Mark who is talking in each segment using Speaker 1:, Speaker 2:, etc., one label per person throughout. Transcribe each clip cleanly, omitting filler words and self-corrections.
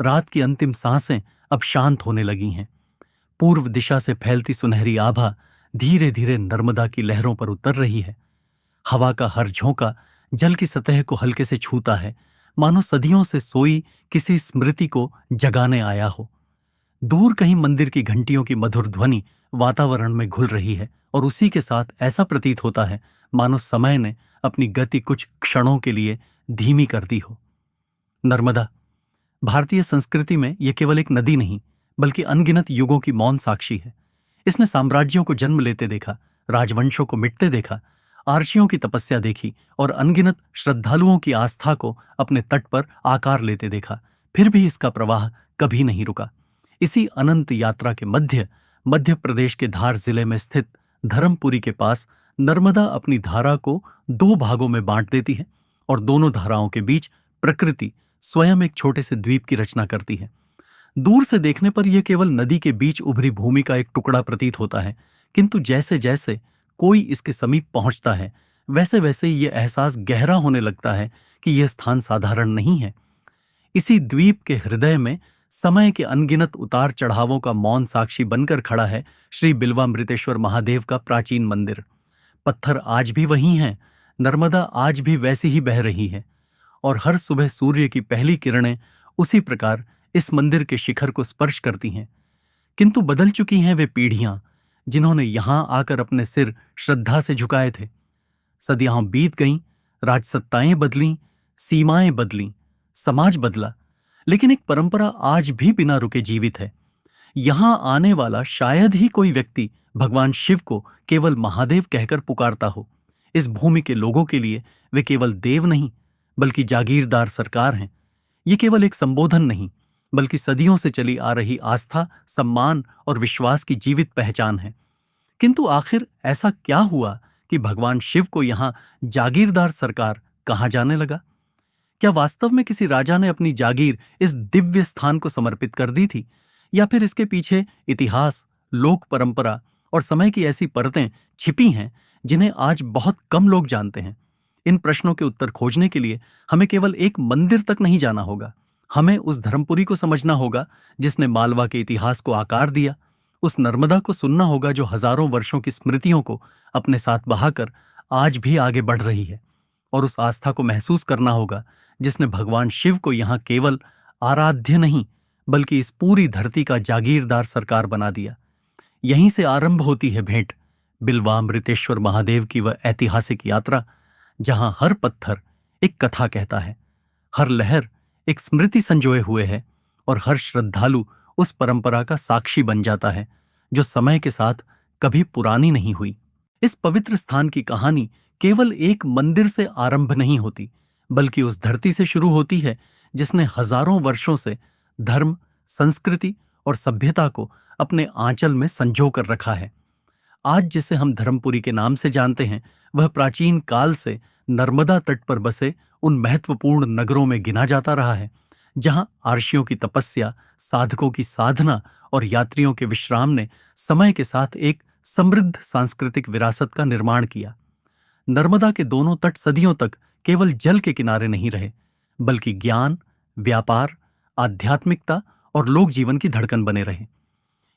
Speaker 1: रात की अंतिम सांसें अब शांत होने लगी हैं। पूर्व दिशा से फैलती सुनहरी आभा धीरे धीरे नर्मदा की लहरों पर उतर रही है। हवा का हर झोंका जल की सतह को हल्के से छूता है, मानो सदियों से सोई किसी स्मृति को जगाने आया हो। दूर कहीं मंदिर की घंटियों की मधुर ध्वनि वातावरण में घुल रही है और उसी के साथ ऐसा प्रतीत होता है मानो समय ने अपनी गति कुछ क्षणों के लिए धीमी कर दी हो। नर्मदा भारतीय संस्कृति में यह केवल एक नदी नहीं, बल्कि अनगिनत युगों की मौन साक्षी है। इसने साम्राज्यों को जन्म लेते देखा, राजवंशों को मिटते देखा, आर्षियों की तपस्या देखी और अनगिनत श्रद्धालुओं की आस्था को अपने तट पर आकार लेते देखा। फिर भी इसका प्रवाह कभी नहीं रुका। इसी अनंत यात्रा के मध्य प्रदेश के धार जिले में स्थित धर्मपुरी के पास नर्मदा अपनी धारा को दो भागों में बांट देती है और दोनों धाराओं के बीच प्रकृति स्वयं एक छोटे से द्वीप की रचना करती है। दूर से देखने पर यह केवल नदी के बीच उभरी भूमि का एक टुकड़ा प्रतीत होता है, किंतु जैसे जैसे कोई इसके समीप पहुंचता है, वैसे वैसे यह एहसास गहरा होने लगता है कि यह स्थान साधारण नहीं है। इसी द्वीप के हृदय में समय के अनगिनत उतार चढ़ावों का मौन साक्षी बनकर खड़ा है श्री बिल्वामृतेश्वर महादेव का प्राचीन मंदिर। पत्थर आज भी वही हैं, नर्मदा आज भी वैसी ही बह रही है और हर सुबह सूर्य की पहली किरणें उसी प्रकार इस मंदिर के शिखर को स्पर्श करती हैं। किंतु बदल चुकी हैं वे पीढ़ियां जिन्होंने यहां आकर अपने सिर श्रद्धा से झुकाए थे। सदियां बीत गईं, राजसत्ताएं बदलीं, सीमाएं बदलीं, समाज बदला, लेकिन एक परंपरा आज भी बिना रुके जीवित है। यहां आने वाला शायद ही कोई व्यक्ति भगवान शिव को केवल महादेव कहकर पुकारता हो। इस भूमि के लोगों के लिए वे केवल देव नहीं, बल्कि जागीरदार सरकार हैं। ये केवल एक संबोधन नहीं, बल्कि सदियों से चली आ रही आस्था, सम्मान और विश्वास की जीवित पहचान है। किंतु आखिर ऐसा क्या हुआ कि भगवान शिव को यहां जागीरदार सरकार कहां जाने लगा? क्या वास्तव में किसी राजा ने अपनी जागीर इस दिव्य स्थान को समर्पित कर दी थी, या फिर इसके पीछे इतिहास, लोक परंपरा और समय की ऐसी परतें छिपी हैं जिन्हें आज बहुत कम लोग जानते हैं? इन प्रश्नों के उत्तर खोजने के लिए हमें केवल एक मंदिर तक नहीं जाना होगा। हमें उस धर्मपुरी को समझना होगा जिसने मालवा के इतिहास को आकार दिया, उस नर्मदा को सुनना होगा जो हजारों वर्षों की स्मृतियों को अपने साथ बहाकर आज भी आगे बढ़ रही है, और उस आस्था को महसूस करना होगा जिसने भगवान शिव को यहाँ केवल आराध्य नहीं, बल्कि इस पूरी धरती का जागीरदार सरकार बना दिया। यहीं से आरंभ होती है भेंट, बिल्वामृतेश्वर महादेव की वह ऐतिहासिक यात्रा जहां हर पत्थर एक कथा कहता है, हर लहर एक स्मृति संजोए हुए है और हर श्रद्धालु उस परंपरा का साक्षी बन जाता है जो समय के साथ कभी पुरानी नहीं हुई। इस पवित्र स्थान की कहानी केवल एक मंदिर से आरंभ नहीं होती, बल्कि उस धरती से शुरू होती है जिसने हजारों वर्षों से धर्म, संस्कृति और सभ्यता को अपने आंचल में संजो कर रखा है। आज जिसे हम धर्मपुरी के नाम से जानते हैं, वह प्राचीन काल से नर्मदा तट पर बसे उन महत्वपूर्ण नगरों में गिना जाता रहा है जहां आर्षियों की तपस्या, साधकों की साधना और यात्रियों के विश्राम ने समय के साथ एक समृद्ध सांस्कृतिक विरासत का निर्माण किया। नर्मदा के दोनों तट सदियों तक केवल जल के किनारे नहीं रहे, बल्कि ज्ञान, व्यापार, आध्यात्मिकता और लोक जीवन की धड़कन बने रहे।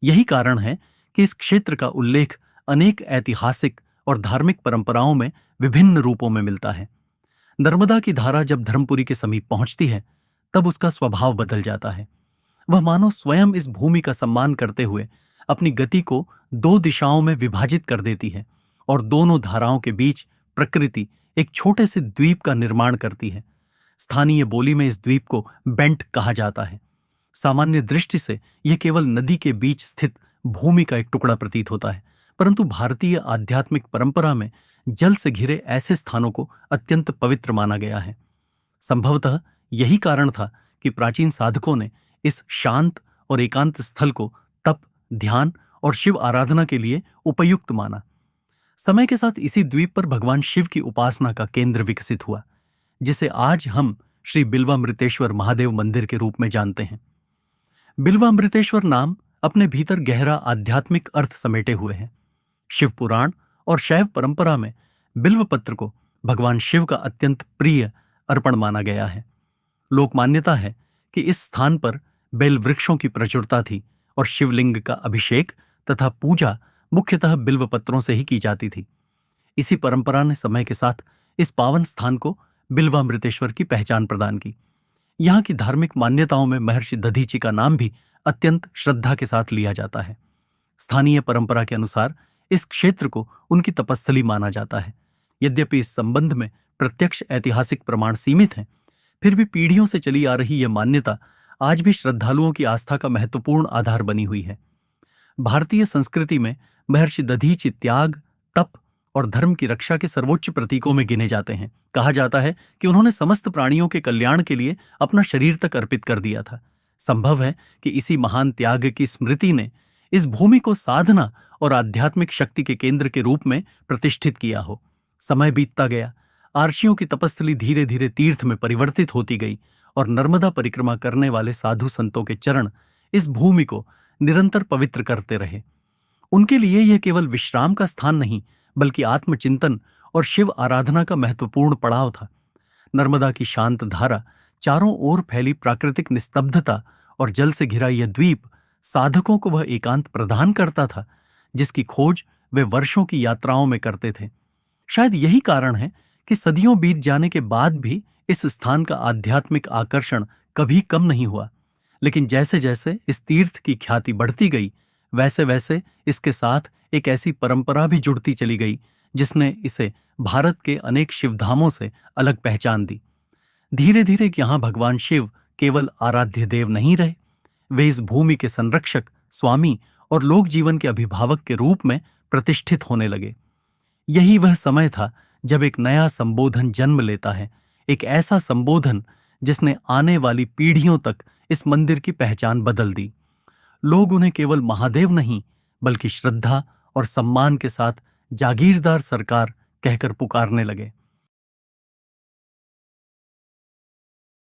Speaker 1: यही कारण है कि इस क्षेत्र का उल्लेख अनेक ऐतिहासिक और धार्मिक परंपराओं में विभिन्न रूपों में मिलता है। नर्मदा की धारा जब धर्मपुरी के समीप पहुंचती है, तब उसका स्वभाव बदल जाता है। वह मानो स्वयं इस भूमि का सम्मान करते हुए अपनी गति को दो दिशाओं में विभाजित कर देती है और दोनों धाराओं के बीच प्रकृति एक छोटे से द्वीप का निर्माण करती है। स्थानीय बोली में इस द्वीप को बेंट कहा जाता है। सामान्य दृष्टि से यह केवल नदी के बीच स्थित भूमि का एक टुकड़ा प्रतीत होता है, परंतु भारतीय आध्यात्मिक परंपरा में जल से घिरे ऐसे स्थानों को अत्यंत पवित्र माना गया है। संभवतः यही कारण था कि प्राचीन साधकों ने इस शांत और एकांत स्थल को तप, ध्यान और शिव आराधना के लिए उपयुक्त माना। समय के साथ इसी द्वीप पर भगवान शिव की उपासना का केंद्र विकसित हुआ, जिसे आज हम श्री बिल्वामृतेश्वर महादेव मंदिर के रूप में जानते हैं। बिल्वामृतेश्वर नाम अपने भीतर गहरा आध्यात्मिक अर्थ समेटे हुए है। शिव पुराण और शैव परंपरा में बिल्वपत्र को भगवान शिव का अत्यंत प्रिय अर्पण माना गया है। लोक मान्यता है कि इस स्थान पर बेल वृक्षों की प्रचुरता थी और शिवलिंग का अभिषेक तथा पूजा मुख्यतः बिल्व पत्रों से ही की जाती थी। इसी परंपरा ने समय के साथ इस पावन स्थान को बिल्वामृतेश्वर की पहचान प्रदान की। यहाँ की धार्मिक मान्यताओं में महर्षि दधीचि का नाम भी अत्यंत श्रद्धा के साथ लिया जाता है। स्थानीय परंपरा के अनुसार इस क्षेत्र को उनकी तपस्थली माना जाता है। यद्यपि इस संबंध में प्रत्यक्ष ऐतिहासिक प्रमाण सीमित हैं, फिर भी पीढ़ियों से चली आ रही यह मान्यता आज भी श्रद्धालुओं की आस्था का महत्वपूर्ण आधार बनी हुई है। भारतीय संस्कृति में महर्षि दधीचि त्याग, तप और धर्म की रक्षा के सर्वोच्च प्रतीकों में गिने जाते हैं। कहा जाता है कि उन्होंने समस्त प्राणियों के कल्याण के लिए अपना शरीर तक अर्पित कर दिया था। संभव है कि इसी महान त्याग की स्मृति ने इस भूमि को साधना और आध्यात्मिक शक्ति के केंद्र के रूप में प्रतिष्ठित किया हो। समय बीतता गया, आर्षियों की तपस्थली धीरे धीरे तीर्थ में परिवर्तित होती गई और नर्मदा परिक्रमा करने वाले साधु संतों के चरण इस भूमि को निरंतर पवित्र करते रहे। उनके लिए यह केवल विश्राम का स्थान नहीं, बल्कि आत्मचिंतन और शिव आराधना का महत्वपूर्ण पड़ाव था। नर्मदा की शांत धारा, चारों ओर फैली प्राकृतिक निस्तब्धता और जल से घिरा यह द्वीप साधकों को वह एकांत प्रदान करता था जिसकी खोज वे वर्षों की यात्राओं में करते थे। शायद यही कारण है कि सदियों बीत जाने के बाद भी इस स्थान का आध्यात्मिक आकर्षण कभी कम नहीं हुआ। लेकिन जैसे जैसे इस तीर्थ की ख्याति बढ़ती गई, वैसे वैसे इसके साथ एक ऐसी परंपरा भी जुड़ती चली गई जिसने इसे भारत के अनेक शिवधामों से अलग पहचान दी। धीरे धीरे यहाँ भगवान शिव केवल आराध्य देव नहीं रहे, वे इस भूमि के संरक्षक, स्वामी और लोक जीवन के अभिभावक के रूप में प्रतिष्ठित होने लगे। यही वह समय था जब एक नया संबोधन जन्म लेता है, एक ऐसा संबोधन जिसने आने वाली पीढ़ियों तक इस मंदिर की पहचान बदल दी। लोग उन्हें केवल महादेव नहीं, बल्कि श्रद्धा और सम्मान के साथ जागीरदार सरकार कहकर पुकारने लगे।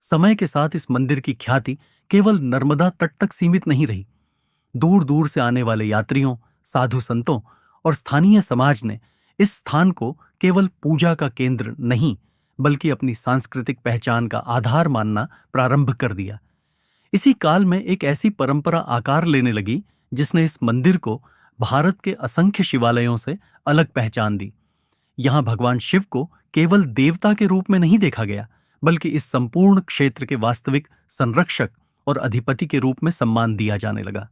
Speaker 1: समय के साथ इस मंदिर की ख्याति केवल नर्मदा तट तक सीमित नहीं रही। दूर दूर से आने वाले यात्रियों, साधु संतों और स्थानीय समाज ने इस स्थान को केवल पूजा का केंद्र नहीं, बल्कि अपनी सांस्कृतिक पहचान का आधार मानना प्रारंभ कर दिया। इसी काल में एक ऐसी परंपरा आकार लेने लगी जिसने इस मंदिर को भारत के असंख्य शिवालयों से अलग पहचान दी। यहाँ भगवान शिव को केवल देवता के रूप में नहीं देखा गया, बल्कि इस संपूर्ण क्षेत्र के वास्तविक संरक्षक और अधिपति के रूप में सम्मान दिया जाने लगा।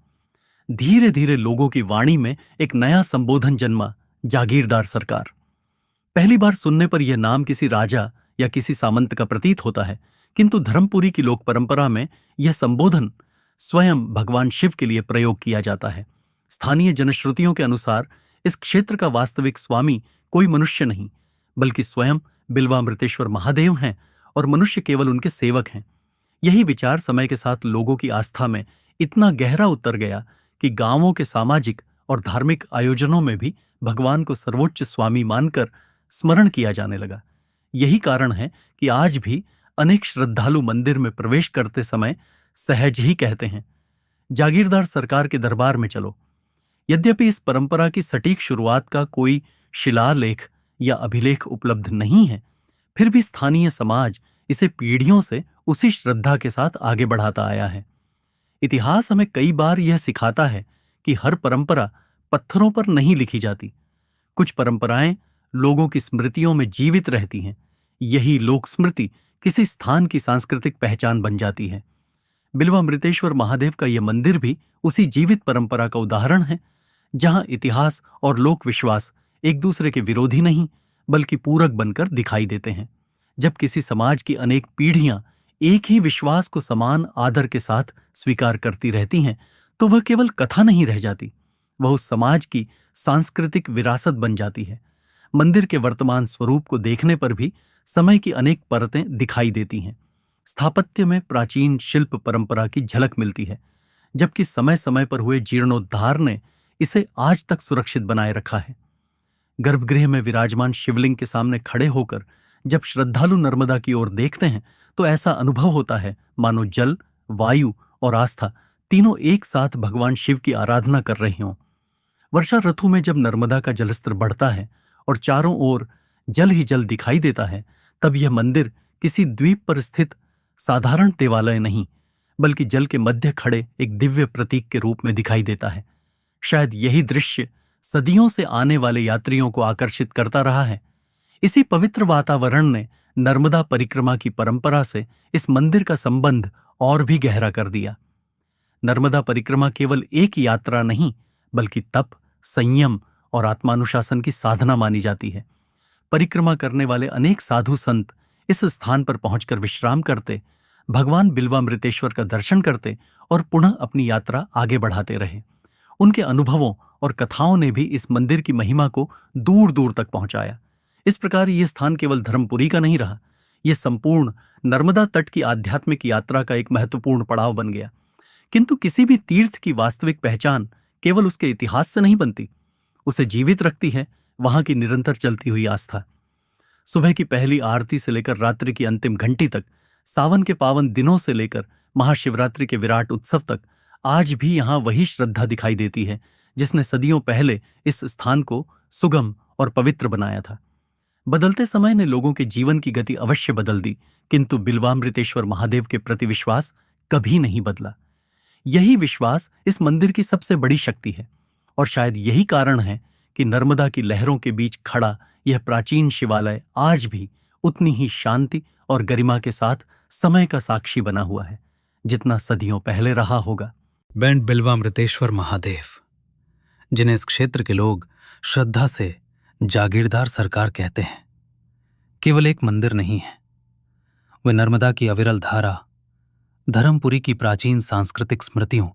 Speaker 1: धीरे धीरे लोगों की वाणी में एक नया संबोधन जन्मा, जागीरदार सरकार। पहली बार सुनने पर यह नाम किसी राजा या किसी सामंत का प्रतीत होता है, किंतु धर्मपुरी की लोक परंपरा में यह संबोधन स्वयं भगवान शिव के लिए प्रयोग किया जाता है। स्थानीय जनश्रुतियों के अनुसार इस क्षेत्र का वास्तविक स्वामी कोई मनुष्य नहीं, बल्कि स्वयं बिल्वामृतेश्वर महादेव हैं और मनुष्य केवल उनके सेवक हैं। यही विचार समय के साथ लोगों की आस्था में इतना गहरा उतर गया कि गांवों के सामाजिक और धार्मिक आयोजनों में भी भगवान को सर्वोच्च स्वामी मानकर स्मरण किया जाने लगा। यही कारण है कि आज भी अनेक श्रद्धालु मंदिर में प्रवेश करते समय सहज ही कहते हैं, जागीरदार सरकार के दरबार में चलो। यद्यपि इस परंपरा की सटीक शुरुआत का कोई शिलालेख या अभिलेख उपलब्ध नहीं है, फिर भी स्थानीय समाज इसे पीढ़ियों से उसी श्रद्धा के साथ आगे बढ़ाता आया है। इतिहास हमें कई बार यह सिखाता है कि हर परंपरा पत्थरों पर नहीं लिखी जाती। कुछ परंपराएं लोगों की स्मृतियों में जीवित रहती हैं। यही लोक स्मृति किसी स्थान की सांस्कृतिक पहचान बन जाती है। बिल्वामृतेश्वर महादेव का यह मंदिर भी उसी जीवित परंपरा का उदाहरण है, जहां इतिहास और लोक विश्वास एक दूसरे के विरोधी नहीं, बल्कि पूरक बनकर दिखाई देते हैं। जब किसी समाज की अनेक पीढ़ियां एक ही विश्वास को समान आदर के साथ स्वीकार करती रहती हैं, तो वह केवल कथा नहीं रह जाती, वह उस समाज की सांस्कृतिक विरासत बन जाती है। मंदिर के वर्तमान स्वरूप को देखने पर भी समय की अनेक परतें दिखाई देती हैं। स्थापत्य में प्राचीन शिल्प परंपरा की झलक मिलती है, जबकि समय समय पर हुए जीर्णोद्धार ने इसे आज तक सुरक्षित बनाए रखा है। गर्भगृह में विराजमान शिवलिंग के सामने खड़े होकर जब श्रद्धालु नर्मदा की ओर देखते हैं, तो ऐसा अनुभव होता है मानो जल, वायु और आस्था तीनों एक साथ भगवान शिव की आराधना कर रहे हों। वर्षा ऋतु में जब नर्मदा का जलस्तर बढ़ता है और चारों ओर जल ही जल दिखाई देता है, तब यह मंदिर किसी द्वीप पर स्थित साधारण देवालय नहीं, बल्कि जल के मध्य खड़े एक दिव्य प्रतीक के रूप में दिखाई देता है। शायद यही दृश्य सदियों से आने वाले यात्रियों को आकर्षित करता रहा है। इसी पवित्र वातावरण ने नर्मदा परिक्रमा की परंपरा से इस मंदिर का संबंध और भी गहरा कर दिया। नर्मदा परिक्रमा केवल एक यात्रा नहीं, बल्कि तप, संयम और आत्मानुशासन की साधना मानी जाती है। परिक्रमा करने वाले अनेक साधु संत इस स्थान पर पहुंचकर विश्राम करते, भगवान बिल्वामृतेश्वर का दर्शन करते और पुनः अपनी यात्रा आगे बढ़ाते रहे। उनके अनुभवों और कथाओं ने भी इस मंदिर की महिमा को दूर दूर तक पहुंचाया। इस प्रकार यह स्थान केवल धर्मपुरी का नहीं रहा, यह संपूर्ण नर्मदा तट की आध्यात्मिक यात्रा का एक महत्वपूर्ण पड़ाव बन गया। किंतु किसी भी तीर्थ की वास्तविक पहचान केवल उसके इतिहास से नहीं बनती, उसे जीवित रखती है वहां की निरंतर चलती हुई आस्था। सुबह की पहली आरती से लेकर रात्रि की अंतिम घंटी तक, सावन के पावन दिनों से लेकर महाशिवरात्रि के विराट उत्सव तक, आज भी यहां वही श्रद्धा दिखाई देती है जिसने सदियों पहले इस स्थान को सुगम और पवित्र बनाया था। बदलते समय ने लोगों के जीवन की गति अवश्य बदल दी, किंतु बिल्वामृतेश्वर महादेव के प्रति विश्वास कभी नहीं बदला। यही विश्वास इस मंदिर की सबसे बड़ी शक्ति है और शायद यही कारण है कि नर्मदा की लहरों के बीच खड़ा यह प्राचीन शिवालय आज भी उतनी ही शांति और गरिमा के साथ समय का साक्षी बना हुआ है जितना सदियों पहले रहा होगा।
Speaker 2: बैंड बिल्वामृतेश्वर महादेव, जिन्हें इस क्षेत्र के लोग श्रद्धा से जागीरदार सरकार कहते हैं, केवल एक मंदिर नहीं है। वे नर्मदा की अविरल धारा, धर्मपुरी की प्राचीन सांस्कृतिक स्मृतियों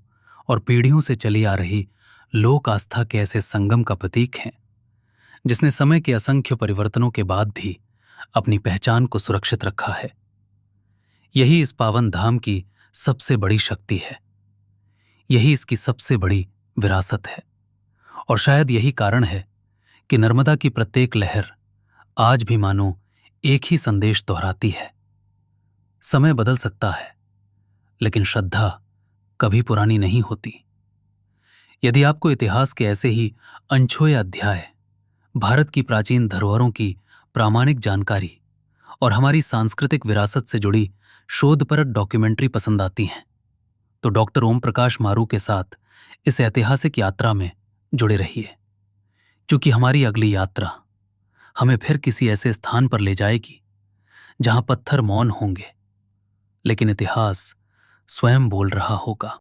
Speaker 2: और पीढ़ियों से चली आ रही लोक आस्था के ऐसे संगम का प्रतीक हैं जिसने समय के असंख्य परिवर्तनों के बाद भी अपनी पहचान को सुरक्षित रखा है। यही इस पावन धाम की सबसे बड़ी शक्ति है, यही इसकी सबसे बड़ी विरासत है और शायद यही कारण है कि नर्मदा की प्रत्येक लहर आज भी मानो एक ही संदेश दोहराती है। समय बदल सकता है, लेकिन श्रद्धा कभी पुरानी नहीं होती। यदि आपको इतिहास के ऐसे ही अनछुए अध्याय, भारत की प्राचीन धरोहरों की प्रामाणिक जानकारी और हमारी सांस्कृतिक विरासत से जुड़ी शोधपरक डॉक्यूमेंट्री पसंद आती हैं, तो डॉक्टर ओम प्रकाश मारू के साथ इस ऐतिहासिक यात्रा में जुड़े रहिए, क्योंकि हमारी अगली यात्रा हमें फिर किसी ऐसे स्थान पर ले जाएगी जहां पत्थर मौन होंगे, लेकिन इतिहास स्वयं बोल रहा होगा।